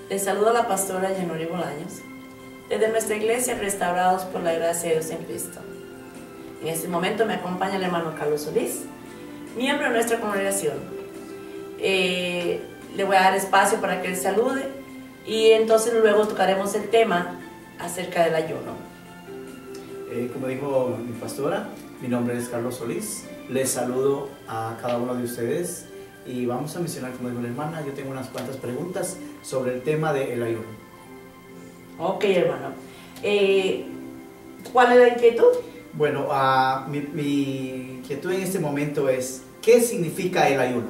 Les saluda la pastora Yanuri Bolaños, desde nuestra iglesia Restaurados por la Gracia de Dios en Cristo. En este momento me acompaña el hermano Carlos Solís, miembro de nuestra congregación. Le voy a dar espacio para que él salude y entonces luego tocaremos el tema acerca del ayuno. Como dijo mi pastora, mi nombre es Carlos Solís. Les saludo a cada uno de ustedes y vamos a mencionar, como dijo la hermana, yo tengo unas cuantas preguntas sobre el tema del ayuno. Ok, hermano. ¿Cuál es la inquietud? Bueno, mi inquietud en este momento es, ¿qué significa el ayuno?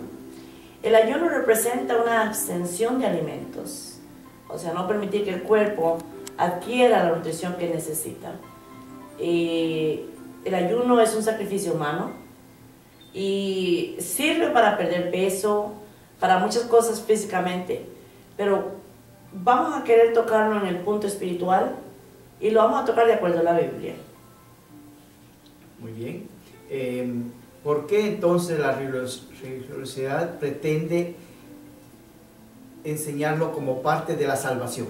El ayuno representa una abstención de alimentos, o sea, no permitir que el cuerpo adquiera la nutrición que necesita. El ayuno es un sacrificio humano y sirve para perder peso, para muchas cosas físicamente, pero vamos a querer tocarlo en el punto espiritual y lo vamos a tocar de acuerdo a la Biblia. Muy bien. ¿Por qué entonces la religiosidad pretende enseñarlo como parte de la salvación?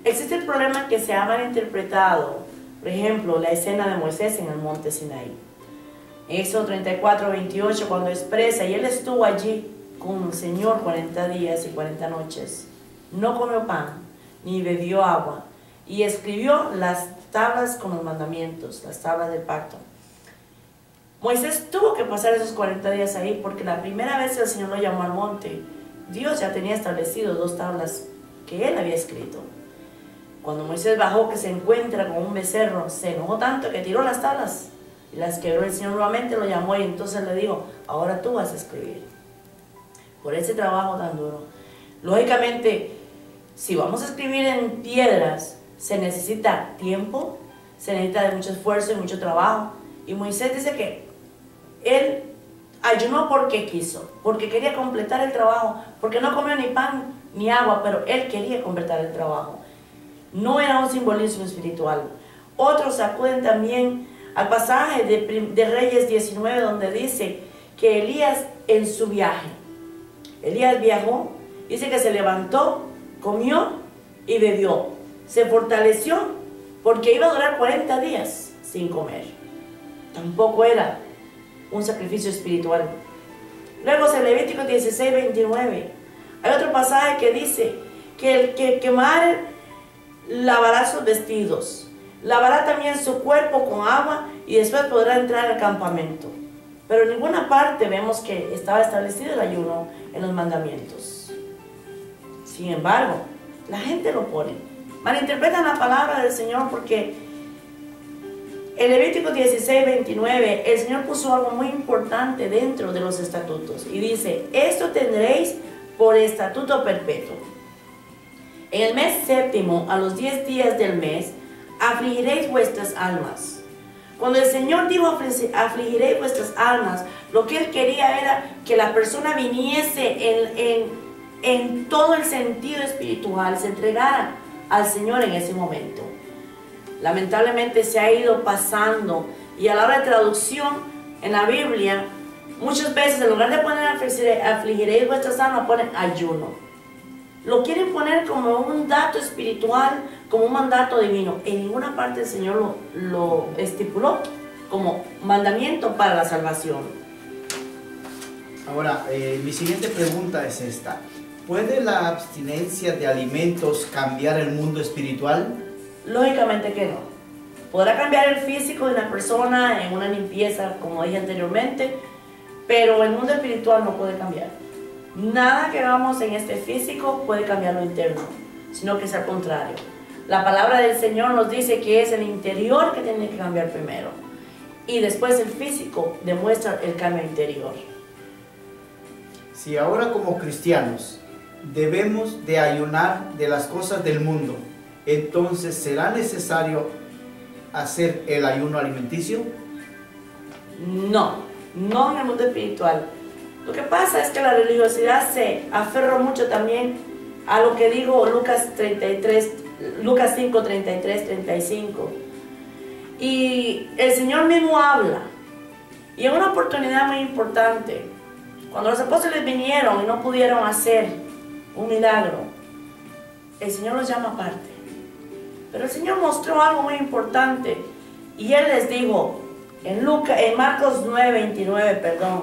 Existe el problema que se ha malinterpretado, por ejemplo, la escena de Moisés en el monte Sinaí. En Éxodo 34, 28, cuando expresa, y él estuvo allí con el Señor 40 días y 40 noches, no comió pan, ni bebió agua, y escribió las tablas con los mandamientos, las tablas del pacto. Moisés tuvo que pasar esos 40 días ahí, porque la primera vez que el Señor lo llamó al monte, Dios ya tenía establecido 2 tablas que él había escrito. Cuando Moisés bajó, que se encuentra con un becerro, se enojó tanto que tiró las tablas y las quebró. El Señor nuevamente lo llamó y entonces le dijo, ahora tú vas a escribir. Por ese trabajo tan duro. Lógicamente, si vamos a escribir en piedras, se necesita tiempo, se necesita de mucho esfuerzo y mucho trabajo. Y Moisés dice que él ayunó porque quiso, porque quería completar el trabajo, porque no comió ni pan ni agua, pero él quería completar el trabajo. No era un simbolismo espiritual. Otros acuden también al pasaje de Reyes 19, donde dice que Elías en su viaje, Elías viajó, dice que se levantó, comió y bebió. Se fortaleció porque iba a durar 40 días sin comer. Tampoco era un sacrificio espiritual. Luego en Levítico 16, 29, hay otro pasaje que dice que el que quemare lavará sus vestidos, lavará también su cuerpo con agua y después podrá entrar al campamento. Pero en ninguna parte vemos que estaba establecido el ayuno en los mandamientos. Sin embargo, la gente lo pone. Malinterpretan la palabra del Señor porque en Levítico 16, 29, el Señor puso algo muy importante dentro de los estatutos y dice, esto tendréis por estatuto perpetuo. En el mes séptimo, a los 10 días del mes, afligiréis vuestras almas. Cuando el Señor dijo afligiréis vuestras almas, lo que Él quería era que la persona viniese en todo el sentido espiritual, se entregara al Señor en ese momento. Lamentablemente se ha ido pasando y a la hora de traducción en la Biblia, muchas veces en lugar de poner afligiréis vuestras almas, ponen ayuno. Lo quieren poner como un dato espiritual, como un mandato divino. En ninguna parte el Señor lo estipuló como mandamiento para la salvación. Ahora, mi siguiente pregunta es esta. ¿Puede la abstinencia de alimentos cambiar el mundo espiritual? Lógicamente que no. Podrá cambiar el físico de una persona en una limpieza, como dije anteriormente, pero el mundo espiritual no puede cambiar. Nada que hagamos en este físico puede cambiar lo interno, sino que es al contrario. La palabra del Señor nos dice que es el interior que tiene que cambiar primero. Y después el físico demuestra el cambio interior. Si ahora como cristianos debemos de ayunar de las cosas del mundo, entonces ¿será necesario hacer el ayuno alimenticio? No en el mundo espiritual. Lo que pasa es que la religiosidad se aferra mucho también a lo que dijo Lucas 5, 33, 35. Y el Señor mismo habla. Y en una oportunidad muy importante, cuando los apóstoles vinieron y no pudieron hacer un milagro, el Señor los llama aparte. Pero el Señor mostró algo muy importante. Y Él les dijo, en Marcos 9:29,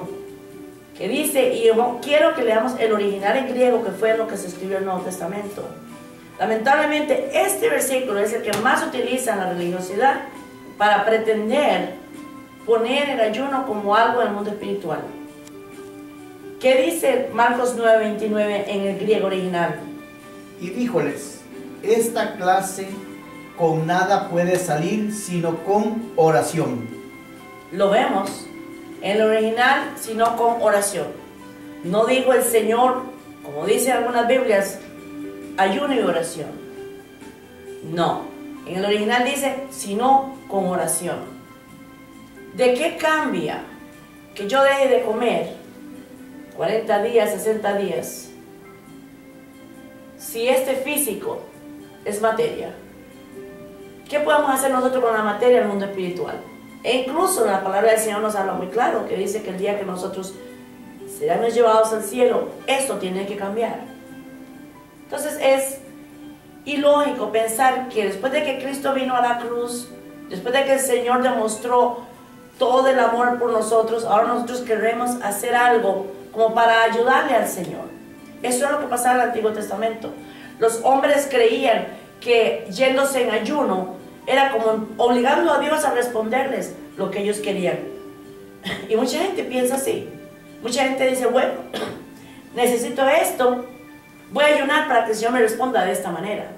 que dice, y yo quiero que leamos el original en griego, que fue lo que se escribió en el Nuevo Testamento. Lamentablemente, este versículo es el que más utiliza en la religiosidad para pretender poner el ayuno como algo en el mundo espiritual. ¿Qué dice Marcos 9:29 en el griego original? Y díjoles, esta clase con nada puede salir sino con oración. Lo vemos en el original, sino con oración. No dijo el Señor, como dicen algunas Biblias, ayuno y oración. No, en el original dice, sino con oración. ¿De qué cambia que yo deje de comer 40 días, 60 días, si este físico es materia? ¿Qué podemos hacer nosotros con la materia en el mundo espiritual? E incluso la palabra del Señor nos habla muy claro, que dice que el día que nosotros seremos llevados al cielo, esto tiene que cambiar. Entonces es ilógico pensar que después de que Cristo vino a la cruz, después de que el Señor demostró todo el amor por nosotros, ahora nosotros queremos hacer algo como para ayudarle al Señor. Eso es lo que pasaba en el Antiguo Testamento. Los hombres creían que yéndose en ayuno era como obligando a Dios a responderles lo que ellos querían. Y mucha gente piensa así. Mucha gente dice, bueno, necesito esto, voy a ayunar para que el Señor me responda de esta manera.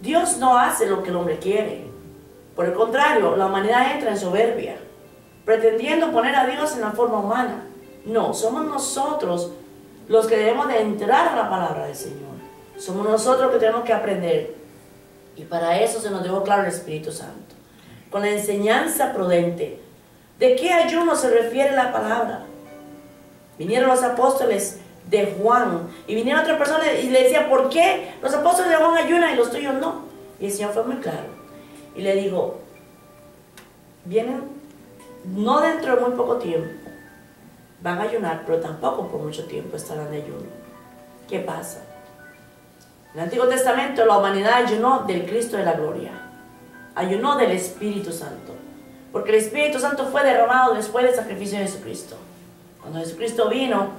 Dios no hace lo que el hombre quiere. Por el contrario, la humanidad entra en soberbia, pretendiendo poner a Dios en la forma humana. No, somos nosotros los que debemos de entrar a la palabra del Señor. Somos nosotros que tenemos que aprender. Y para eso se nos dejó claro el Espíritu Santo, con la enseñanza prudente. ¿De qué ayuno se refiere la palabra? Vinieron los apóstoles de Juan y vinieron otras personas y le decían, ¿por qué los apóstoles de Juan ayunan y los tuyos no? Y el Señor fue muy claro y le dijo, vienen no dentro de muy poco tiempo, van a ayunar, pero tampoco por mucho tiempo estarán de ayuno. ¿Qué pasa? En el Antiguo Testamento la humanidad ayunó del Cristo de la gloria, ayunó del Espíritu Santo, porque el Espíritu Santo fue derramado después del sacrificio de Jesucristo. Cuando Jesucristo vino,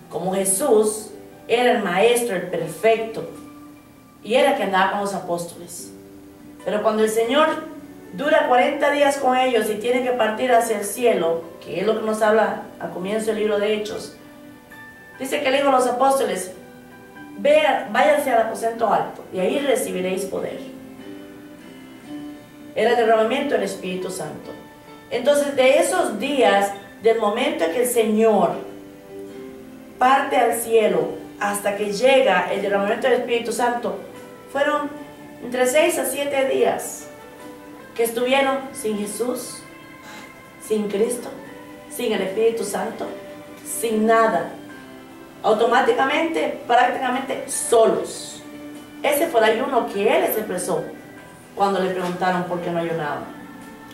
como Jesús, era el maestro, el perfecto, y era el que andaba con los apóstoles. Pero cuando el Señor dura 40 días con ellos y tiene que partir hacia el cielo, que es lo que nos habla al comienzo del libro de Hechos, dice que le dijo a los apóstoles, váyanse al aposento alto y ahí recibiréis poder. Era el derramamiento del Espíritu Santo. Entonces, de esos días, del momento en que el Señor parte al cielo hasta que llega el derramamiento del Espíritu Santo, fueron entre 6 a 7 días que estuvieron sin Jesús, sin Cristo, sin el Espíritu Santo, sin nada. Automáticamente, prácticamente solos. Ese fue el ayuno que Él les expresó cuando le preguntaron por qué no ayunaba.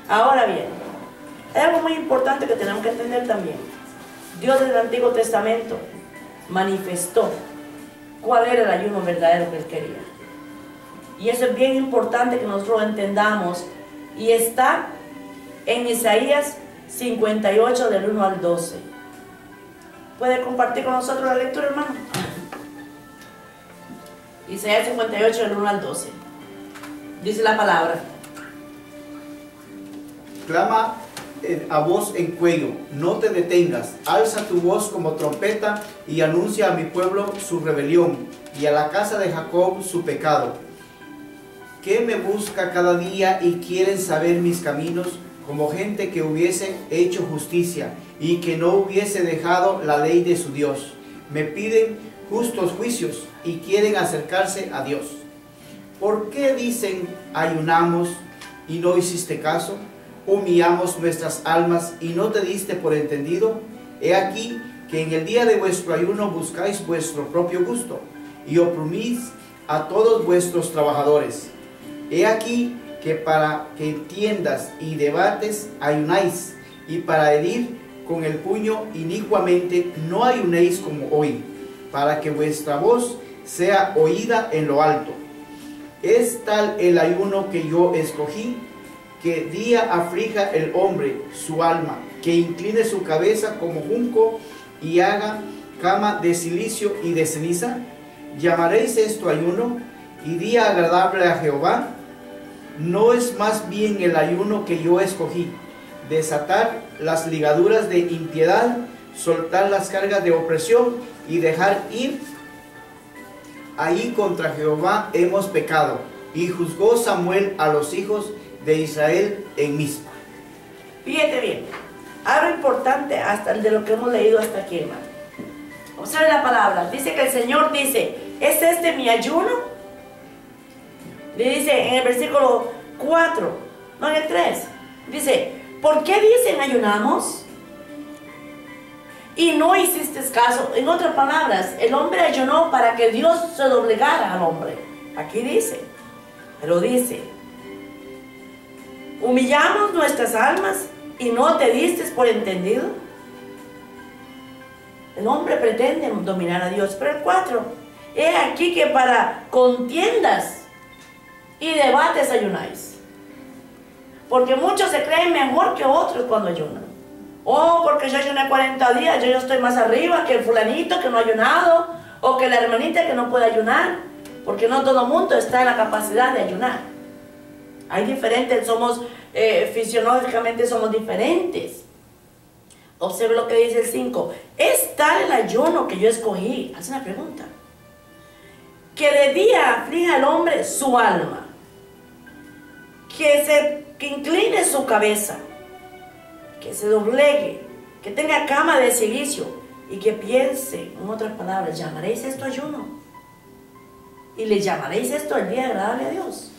Ahora bien, hay algo muy importante que tenemos que entender también. Dios desde el Antiguo Testamento manifestó cuál era el ayuno verdadero que Él quería. Y eso es bien importante que nosotros lo entendamos. Y está en Isaías 58 del 1 al 12. ¿Puede compartir con nosotros la lectura, hermano? Isaías 58 del 1 al 12. Dice la palabra. Clama a voz en cuello, no te detengas, alza tu voz como trompeta y anuncia a mi pueblo su rebelión y a la casa de Jacob su pecado. Que me busca cada día y quieren saber mis caminos, como gente que hubiese hecho justicia y que no hubiese dejado la ley de su Dios. Me piden justos juicios y quieren acercarse a Dios. ¿Por qué dicen ayunamos y no hiciste caso? Humillamos nuestras almas y no te diste por entendido. He aquí que en el día de vuestro ayuno buscáis vuestro propio gusto y oprimís a todos vuestros trabajadores. He aquí que para que entiendas y debates ayunáis, y para herir con el puño inicuamente no ayunéis como hoy, para que vuestra voz sea oída en lo alto. Es tal el ayuno que yo escogí, que día aflija el hombre su alma, que incline su cabeza como junco y haga cama de silicio y de ceniza. ¿Llamaréis esto ayuno y día agradable a Jehová? ¿No es más bien el ayuno que yo escogí, desatar las ligaduras de impiedad, soltar las cargas de opresión y dejar ir? Ahí contra Jehová hemos pecado. Y juzgó Samuel a los hijos de Israel en Mizpa. Fíjate bien, algo importante hasta de lo que hemos leído hasta aquí, hermano. Observe la palabra, dice que el Señor dice, ¿es este mi ayuno? Le dice en el versículo 4, no en el 3, dice, ¿por qué dicen ayunamos? Y no hiciste caso. En otras palabras, el hombre ayunó para que Dios se doblegara al hombre. Aquí dice, pero dice, humillamos nuestras almas y no te diste por entendido. El hombre pretende dominar a Dios. Pero el 4, he aquí que para contiendas y debates ayunáis. Porque muchos se creen mejor que otros cuando ayunan. Oh, porque yo ayuné 40 días, yo estoy más arriba que el fulanito que no ha ayunado, o que la hermanita que no puede ayunar, porque no todo el mundo está en la capacidad de ayunar. Hay diferentes, somos, fisiológicamente somos diferentes. Observe lo que dice el 5. ¿Es tal el ayuno que yo escogí? Hace una pregunta. Que de día aflija al hombre su alma, que incline su cabeza, que se doblegue, que tenga cama de silicio y que piense, en otras palabras, ¿llamaréis esto ayuno? ¿Y le llamaréis esto el día agradable a Dios?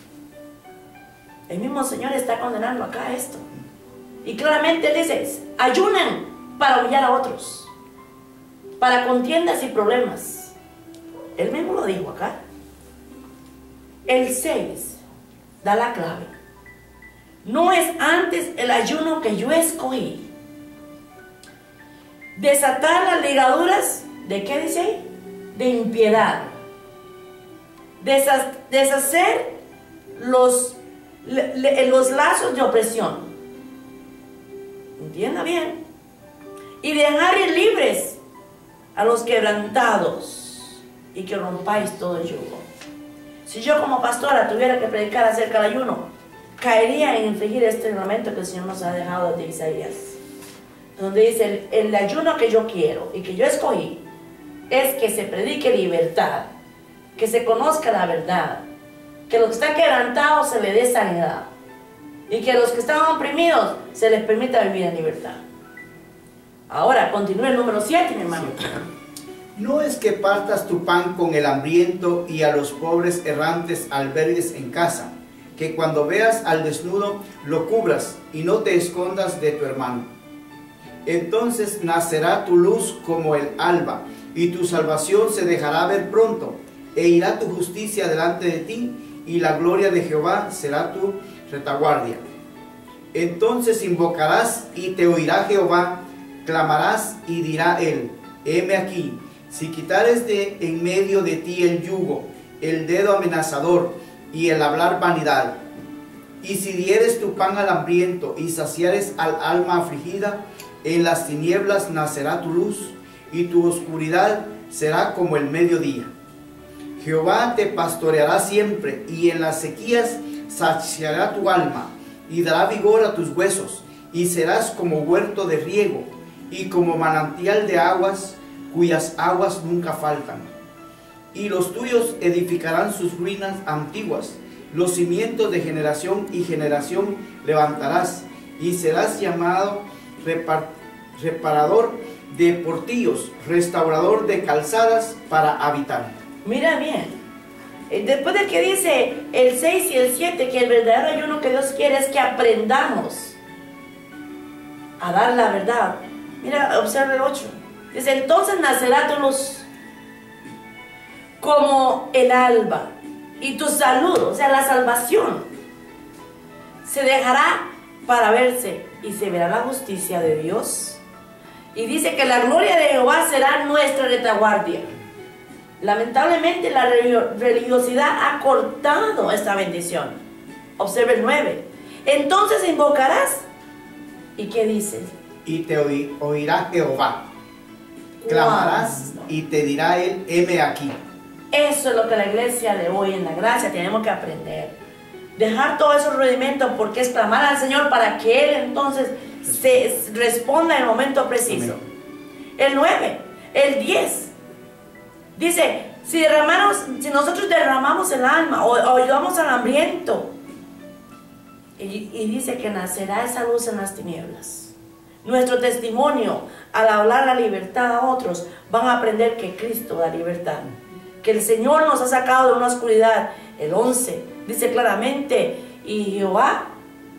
El mismo Señor está condenando acá esto. Y claramente Él dice, ayunan para humillar a otros, para contiendas y problemas. Él mismo lo dijo acá. El 6 da la clave. No es antes el ayuno que yo escogí. Desatar las ligaduras, ¿de qué dice ahí? De impiedad. Deshacer los lazos de opresión. Entienda bien. Y dejar ir libres a los quebrantados y que rompáis todo el yugo. Si yo como pastora tuviera que predicar acerca del ayuno, caería en infringir este reglamento que el Señor nos ha dejado de Isaías, donde dice, el ayuno que yo quiero y que yo escogí es que se predique libertad, que se conozca la verdad, que los que están quebrantados se les dé sanidad y que a los que están oprimidos se les permita vivir en libertad. Ahora, continúa el número 7, mi hermano. No es que partas tu pan con el hambriento y a los pobres errantes albergues en casa, que cuando veas al desnudo lo cubras y no te escondas de tu hermano. Entonces nacerá tu luz como el alba y tu salvación se dejará ver pronto, e irá tu justicia delante de ti y la gloria de Jehová será tu retaguardia. Entonces invocarás y te oirá Jehová, clamarás y dirá él, heme aquí. Si quitares de en medio de ti el yugo, el dedo amenazador y el hablar vanidad, y si dieres tu pan al hambriento y saciares al alma afligida, en las tinieblas nacerá tu luz y tu oscuridad será como el mediodía. Jehová te pastoreará siempre y en las sequías saciará tu alma y dará vigor a tus huesos y serás como huerto de riego y como manantial de aguas cuyas aguas nunca faltan. Y los tuyos edificarán sus ruinas antiguas, los cimientos de generación y generación levantarás, y serás llamado reparador de portillos, restaurador de calzadas para habitar. Mira bien, después de que dice el 6 y el 7 que el verdadero ayuno que Dios quiere es que aprendamos a dar la verdad. Mira, observa el 8. Dice, entonces nacerá tu luz como el alba y tu salud, o sea, la salvación, se dejará para verse y se verá la justicia de Dios. Y dice que la gloria de Jehová será nuestra retaguardia. Lamentablemente la religiosidad ha cortado esta bendición. Observe el 9. Entonces invocarás. ¿Y qué dice? Y te oirá Jehová. Clamarás y te dirá él, heme aquí. Eso es lo que la iglesia de hoy en la gracia tenemos que aprender. Dejar todos esos rudimentos, porque es clamar al Señor para que Él entonces se responda en el momento preciso. El 9, el 10. Dice, si nosotros derramamos el alma o ayudamos al hambriento, y dice que nacerá esa luz en las tinieblas. Nuestro testimonio, al hablar la libertad a otros, van a aprender que Cristo da libertad, que el Señor nos ha sacado de una oscuridad. El 11 dice claramente, y Jehová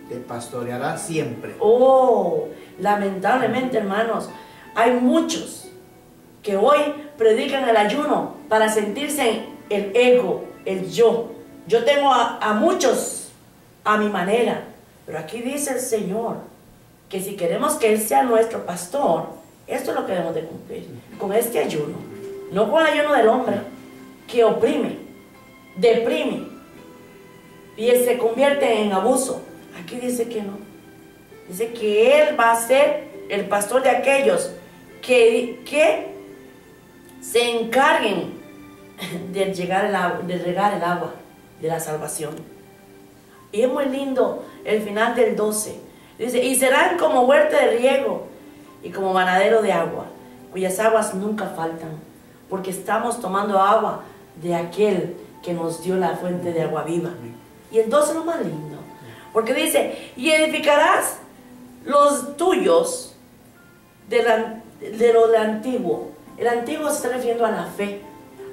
te pastoreará siempre. Oh, lamentablemente, hermanos, hay muchos que hoy predican el ayuno para sentirse en el ego, el yo. Yo tengo a muchos a mi manera, pero aquí dice el Señor que si queremos que Él sea nuestro pastor, esto es lo que debemos de cumplir, con este ayuno, no con el ayuno del hombre, que oprime, deprime, y Él se convierte en abuso. Aquí dice que no, dice que Él va a ser el pastor de aquellos que se encarguen de regar el agua de la salvación. Y es muy lindo el final del 12. Dice, y serán como huerta de riego y como manadero de agua, cuyas aguas nunca faltan, porque estamos tomando agua de aquel que nos dio la fuente de agua viva. Y el 12 es lo más lindo, porque dice, y edificarás los tuyos de lo antiguo. El antiguo se está refiriendo a la fe.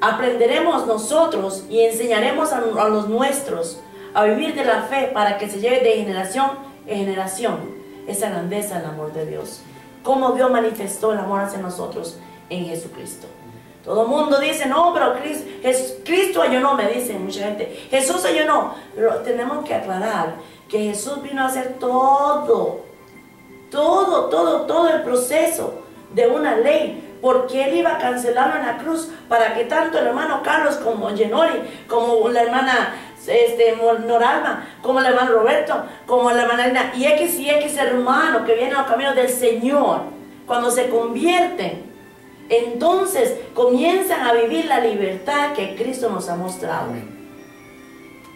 Aprenderemos nosotros y enseñaremos a los nuestros a vivir de la fe para que se lleve de generación en generación esa grandeza del amor de Dios. Cómo Dios manifestó el amor hacia nosotros en Jesucristo. Todo el mundo dice, no, pero Cristo ayunó, me dicen mucha gente. Jesús ayunó. Pero tenemos que aclarar que Jesús vino a hacer todo el proceso de una ley, porque Él iba a cancelarlo en la cruz para que tanto el hermano Carlos como Genori, como la hermana Noralma, como el hermano Roberto, como la hermana Elena, y X hermanos que vienen a los caminos del Señor, cuando se convierten, entonces comienzan a vivir la libertad que Cristo nos ha mostrado.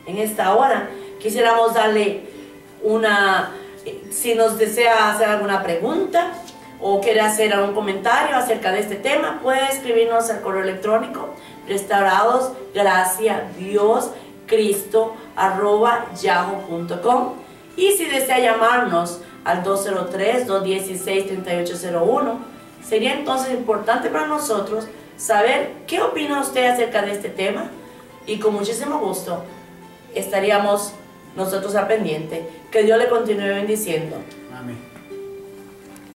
En esta hora quisiéramos darle si nos desea hacer alguna pregunta o quiere hacer algún comentario acerca de este tema, puede escribirnos al correo electrónico restauradosgraciacristo@yahoo.com, y si desea llamarnos al 203-216-3801, sería entonces importante para nosotros saber qué opina usted acerca de este tema, y con muchísimo gusto estaríamos nosotros al pendiente. Que Dios le continúe bendiciendo.